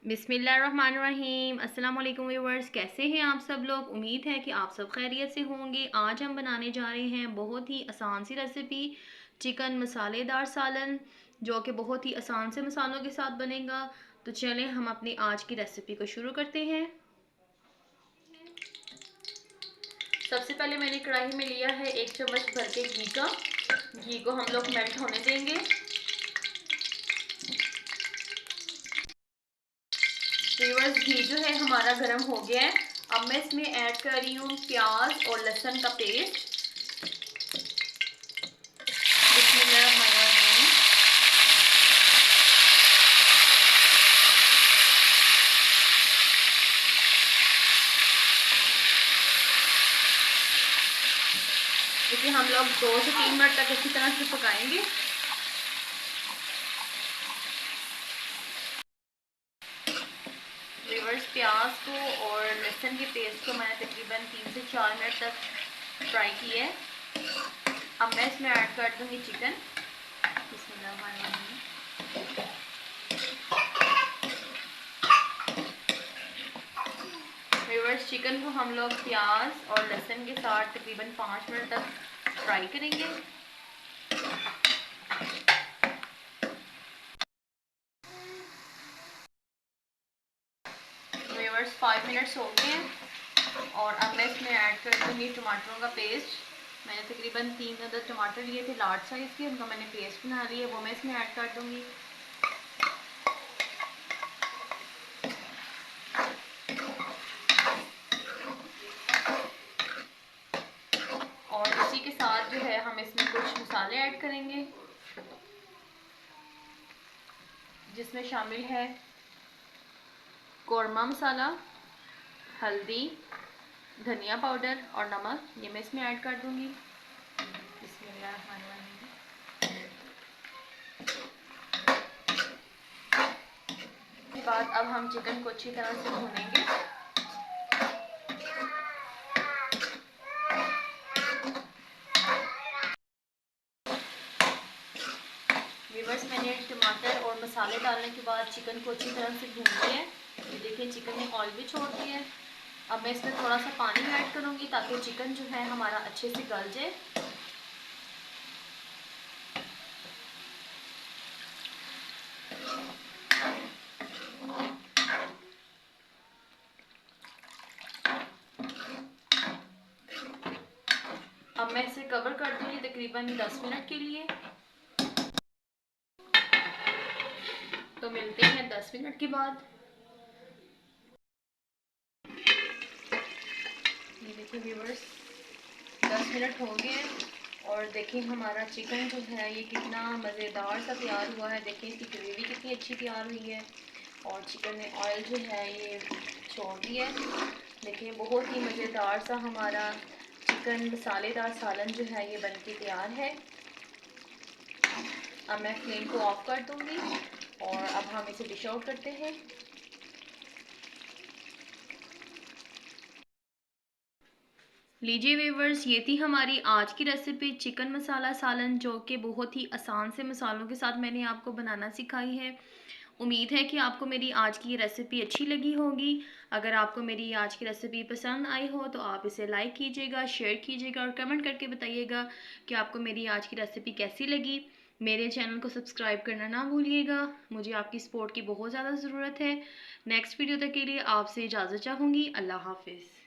बिस्मिल्लाहिर्रहमानिर्रहीम। अस्सलाम वालेकुम व्यूअर्स, कैसे हैं आप सब लोग। उम्मीद है कि आप सब खैरियत से होंगे। आज हम बनाने जा रहे हैं बहुत ही आसान सी रेसिपी, चिकन मसालेदार सालन, जो कि बहुत ही आसान से मसालों के साथ बनेगा। तो चलें हम अपनी आज की रेसिपी को शुरू करते हैं। सबसे पहले मैंने कढ़ाई में लिया है 1 चम्मच भर के घी का। घी को हम लोग मेल्ट होने देंगे। व्यूअर्स, घी जो है हमारा गर्म हो गया है। अब मैं इसमें ऐड कर रही हूँ प्याज और लहसुन का पेस्ट। बिस्मिल्लाहिर्रहमानिर्रहीम। इसे हम लोग 2 से 3 मिनट तक अच्छी तरह से पकाएंगे। व्यूअर्स, प्याज को और लहसुन के पेस्ट को मैंने तकरीबन 3 से 4 मिनट तक फ्राई किया है। अब मैं इसमें ऐड कर दूंगी चिकन। बिस्मिल्लाहिर्रहमानिर्रहीम। व्यूअर्स, चिकन को हम लोग प्याज और लहसुन के साथ तकरीबन 5 मिनट तक फ्राई करेंगे। व्यूअर्स, 5 मिनट्स हो गए हैं और अब मैं इसमें ऐड कर दूँगी टमाटरों का पेस्ट। मैंने तकरीबन 3 अदद टमाटर लिए थे लार्ज साइज़ के, उनका मैंने पेस्ट बना लिया, वो मैं इसमें ऐड कर दूँगी। और इसी के साथ जो है हम इसमें कुछ मसाले ऐड करेंगे, जिसमें शामिल है कौरमा मसाला, हल्दी, धनिया पाउडर और नमक। ये मैं इसमें ऐड कर दूँगी। बिस्मिल्लाहिर्रहमानिर्रहीम। इसके बाद अब हम चिकन को अच्छी तरह से भूनेंगे। व्यूअर्स, मैंने टमाटर और मसाले डालने के बाद चिकन को अच्छी तरह से भून लिया है। ये देखिए, चिकन ने ऑयल भी छोड़ दिया है। अब मैं इसमें थोड़ा सा पानी ऐड करूँगी ताकि चिकन जो है हमारा अच्छे से गल जाए। अब मैं इसे कवर कर दूँगी तकरीबन 10 मिनट के लिए। तो मिलते हैं 10 मिनट के बाद। ये देखिए व्यूअर्स, 10 मिनट हो गए हैं और देखिए हमारा चिकन जो है ये कितना मज़ेदार सा तैयार हुआ है। देखिए इसकी ग्रेवी कितनी अच्छी तैयार हुई है और चिकन ने ऑयल जो है ये छोड़ दिया है। देखिए बहुत ही मज़ेदार सा हमारा चिकन मसालेदार सालन जो है ये बनके तैयार है। अब मैं फ्लेम को ऑफ कर दूँगी और अब हम इसे डिश आउट करते हैं। लीजिए व्यूवर्स, ये थी हमारी आज की रेसिपी चिकन मसाला सालन, जो कि बहुत ही आसान से मसालों के साथ मैंने आपको बनाना सिखाई है। उम्मीद है कि आपको मेरी आज की रेसिपी अच्छी लगी होगी। अगर आपको मेरी आज की रेसिपी पसंद आई हो तो आप इसे लाइक कीजिएगा, शेयर कीजिएगा और कमेंट करके बताइएगा कि आपको मेरी आज की रेसिपी कैसी लगी। मेरे चैनल को सब्सक्राइब करना ना भूलिएगा, मुझे आपकी सपोर्ट की बहुत ज़्यादा ज़रूरत है। नेक्स्ट वीडियो तक के लिए आपसे इजाज़त चाहूँगी। अल्लाह हाफिज़।